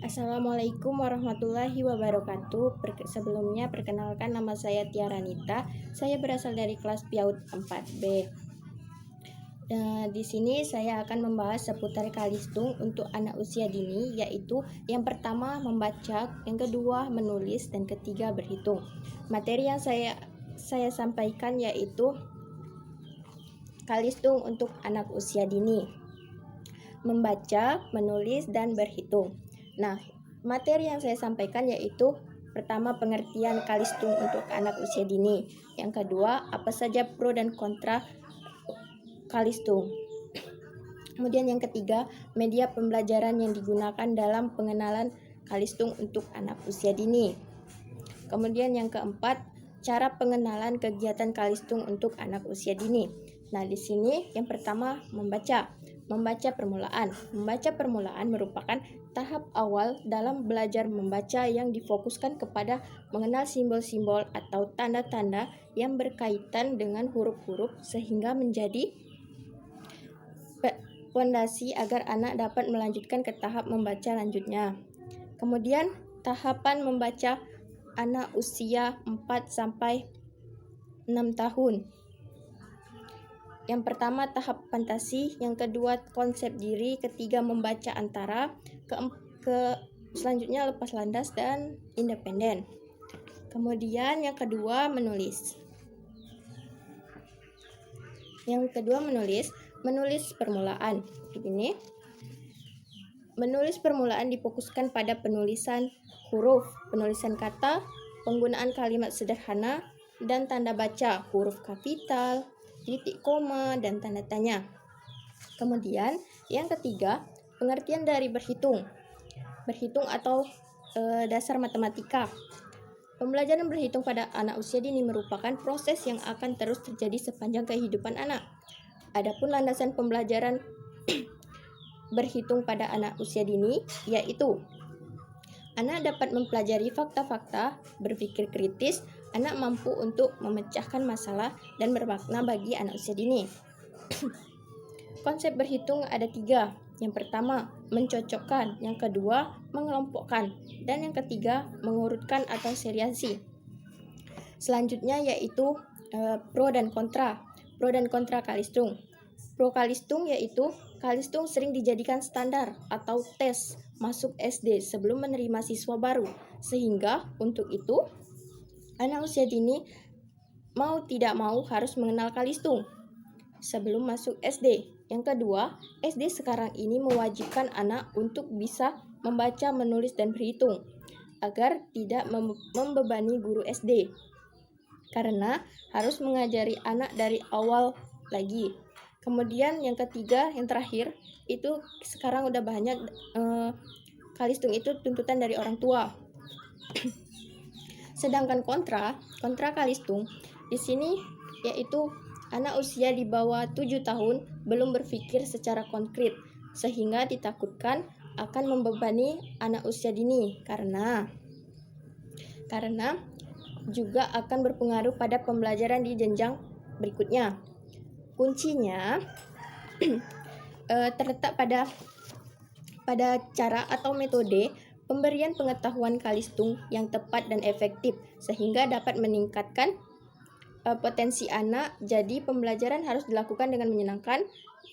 Assalamualaikum warahmatullahi wabarakatuh. Sebelumnya perkenalkan, nama saya Tiara Nita. Saya berasal dari kelas PAUD 4B. Di sini saya akan membahas seputar kalistung untuk anak usia dini, yaitu yang pertama membaca, yang kedua menulis, dan ketiga berhitung. Materi yang saya sampaikan yaitu kalistung untuk anak usia dini, membaca, menulis, dan berhitung. Nah, materi yang saya sampaikan yaitu pertama pengertian kalistung untuk anak usia dini. Yang kedua, apa saja pro dan kontra kalistung. Kemudian yang ketiga, media pembelajaran yang digunakan dalam pengenalan kalistung untuk anak usia dini. Kemudian yang keempat, cara pengenalan kegiatan kalistung untuk anak usia dini. Nah, di sini yang pertama membaca permulaan. Membaca permulaan merupakan tahap awal dalam belajar membaca yang difokuskan kepada mengenal simbol-simbol atau tanda-tanda yang berkaitan dengan huruf-huruf sehingga menjadi fondasi agar anak dapat melanjutkan ke tahap membaca lanjutnya. Kemudian tahapan membaca anak usia 4 sampai 6 tahun. Yang pertama tahap fantasi, yang kedua konsep diri, ketiga membaca antara, selanjutnya lepas landas dan independen. Kemudian yang kedua menulis. Menulis permulaan. Begini. Menulis permulaan difokuskan pada penulisan huruf, penulisan kata, penggunaan kalimat sederhana, dan tanda baca, huruf kapital, titik koma, dan tanda tanya. Kemudian yang ketiga, pengertian dari berhitung. Berhitung atau dasar matematika. Pembelajaran berhitung pada anak usia dini merupakan proses yang akan terus terjadi sepanjang kehidupan anak. Adapun landasan pembelajaran berhitung pada anak usia dini yaitu anak dapat mempelajari fakta-fakta, berpikir kritis, anak mampu untuk memecahkan masalah dan bermakna bagi anak usia dini. Konsep berhitung ada 3. Yang pertama, mencocokkan. Yang kedua, mengelompokkan. Dan yang ketiga, mengurutkan atau seriasi. Selanjutnya yaitu pro dan kontra. Pro dan kontra kalistung. Pro kalistung yaitu kalistung sering dijadikan standar atau tes masuk SD sebelum menerima siswa baru. Sehingga untuk itu, anak usia dini mau tidak mau harus mengenal kalistung sebelum masuk SD. Yang kedua, SD sekarang ini mewajibkan anak untuk bisa membaca, menulis, dan berhitung agar tidak membebani guru SD. Karena harus mengajari anak dari awal lagi. Kemudian yang ketiga, yang terakhir, itu sekarang udah banyak kalistung itu tuntutan dari orang tua. Sedangkan kontra kalistung di sini yaitu anak usia di bawah 7 tahun belum berpikir secara konkret sehingga ditakutkan akan membebani anak usia dini karena juga akan berpengaruh pada pembelajaran di jenjang berikutnya. Kuncinya terletak pada cara atau metode pemberian pengetahuan kalistung yang tepat dan efektif sehingga dapat meningkatkan potensi anak. Jadi pembelajaran harus dilakukan dengan menyenangkan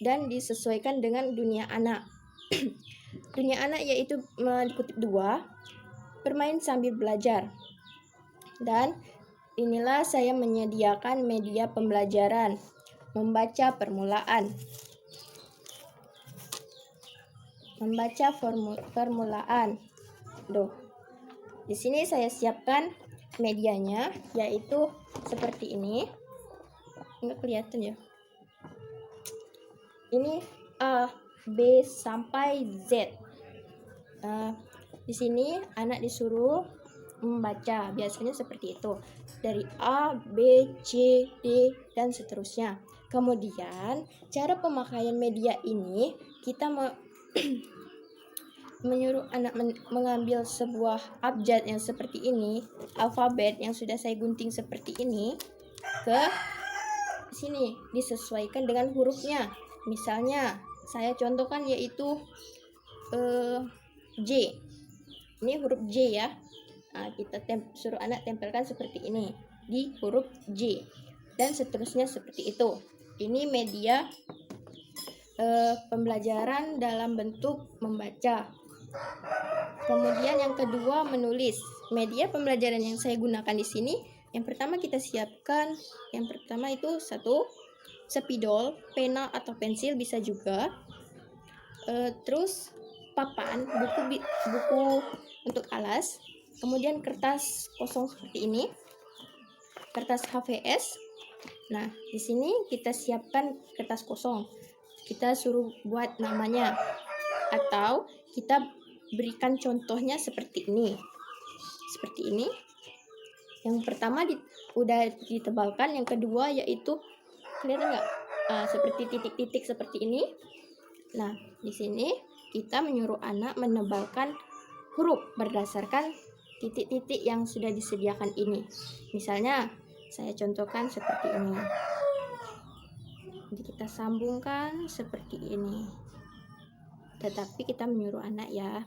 dan disesuaikan dengan dunia anak. Dunia anak yaitu dikutip 2, bermain sambil belajar. Dan inilah saya menyediakan media pembelajaran, membaca permulaan. Permulaan. Di sini saya siapkan medianya yaitu seperti ini. Enggak kelihatan ya. Ini A, B sampai Z. Di sini anak disuruh membaca, biasanya seperti itu. Dari A, B, C, D dan seterusnya. Kemudian cara pemakaian media ini kita menyuruh anak mengambil sebuah abjad yang seperti ini, alfabet yang sudah saya gunting seperti ini, ke sini disesuaikan dengan hurufnya. Misalnya saya contohkan yaitu J. Ini huruf J ya. Nah, kita suruh anak tempelkan seperti ini di huruf J dan seterusnya seperti itu. Ini media pembelajaran dalam bentuk membaca. Kemudian yang kedua, menulis. Media pembelajaran yang saya gunakan di sini, yang pertama kita siapkan, yang pertama itu satu, spidol, pena atau pensil bisa juga. Terus papan, buku untuk alas, kemudian kertas kosong seperti ini, kertas HVS. Nah, di sini kita siapkan kertas kosong. Kita suruh buat namanya atau kita berikan contohnya seperti ini. Seperti ini. Yang pertama udah ditebalkan, yang kedua yaitu kelihatan nggak? Seperti titik-titik seperti ini. Nah, di sini kita menyuruh anak menebalkan huruf berdasarkan titik-titik yang sudah disediakan ini. Misalnya, saya contohkan seperti ini. Jadi kita sambungkan seperti ini. Tetapi kita menyuruh anak ya.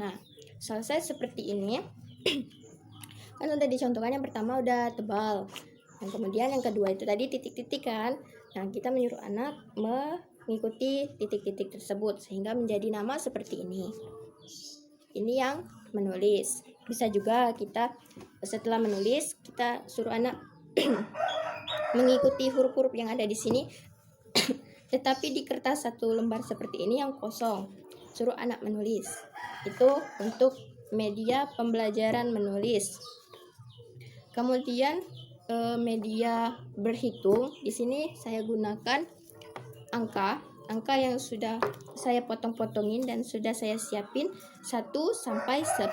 Nah, selesai seperti ini. Kan udah dicontohkan, yang pertama udah tebal. Dan kemudian yang kedua itu tadi titik-titik kan. Nah, kita menyuruh anak mengikuti titik-titik tersebut sehingga menjadi nama seperti ini. Ini yang menulis. Bisa juga kita setelah menulis, kita suruh anak mengikuti huruf-huruf yang ada di sini. Tetapi di kertas satu lembar seperti ini yang kosong, suruh anak menulis. Itu untuk media pembelajaran menulis. Kemudian media berhitung, di sini saya gunakan angka yang sudah saya potong-potongin dan sudah saya siapin 1 sampai 10.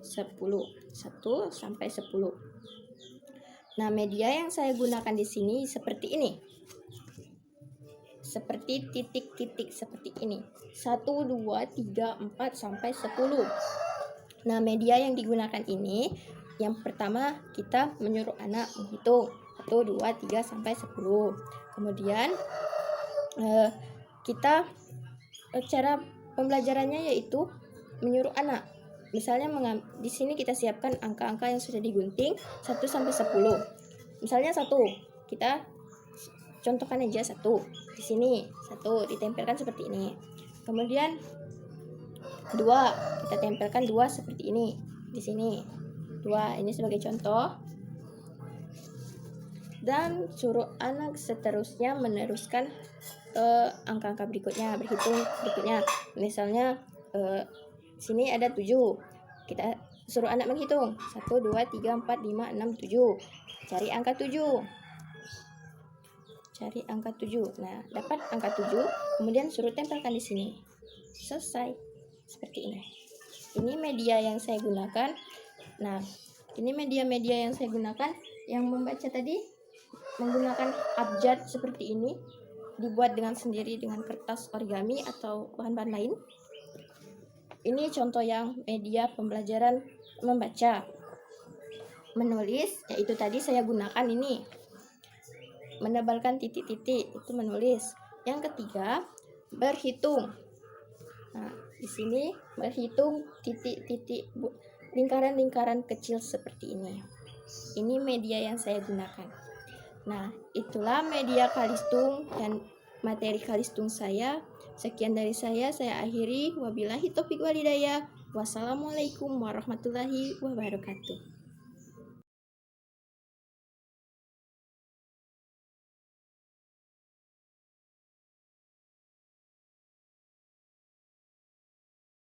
1 sampai 10. Nah, media yang saya gunakan di sini seperti ini. Seperti titik-titik seperti ini. 1, 2, 3, 4 sampai 10. Nah, media yang digunakan ini, yang pertama kita menyuruh anak menghitung 1, 2, 3 sampai 10. Kemudian kita cara pembelajarannya yaitu menyuruh anak. Misalnya di sini kita siapkan angka-angka yang sudah digunting 1 sampai 10. Misalnya 1, kita contohkan aja 1. Di sini 1 ditempelkan seperti ini. Kemudian 2, kita tempelkan 2 seperti ini. Di sini 2, ini sebagai contoh. Dan suruh anak seterusnya meneruskan angka-angka berikutnya, berhitung berikutnya. Misalnya sini ada 7. Kita suruh anak menghitung 1, 2, 3, 4, 5, 6, 7. Cari angka 7. Cari angka 7. Nah, dapat angka 7, kemudian suruh tempelkan di sini. Selesai. Seperti ini. Ini media yang saya gunakan. Nah, ini media-media yang saya gunakan. Yang membaca tadi menggunakan abjad seperti ini, dibuat dengan sendiri dengan kertas origami atau bahan-bahan lain. Ini contoh yang media pembelajaran membaca. Menulis, yaitu tadi saya gunakan ini. Menebalkan titik-titik, itu menulis. Yang ketiga, berhitung. Nah, di sini berhitung titik-titik, lingkaran-lingkaran kecil seperti ini. Ini media yang saya gunakan. Nah, itulah media Kalistung dan materi Kalistung saya. Sekian dari saya akhiri. Wabillahi taufiq wal hidayah. Wassalamualaikum warahmatullahi wabarakatuh.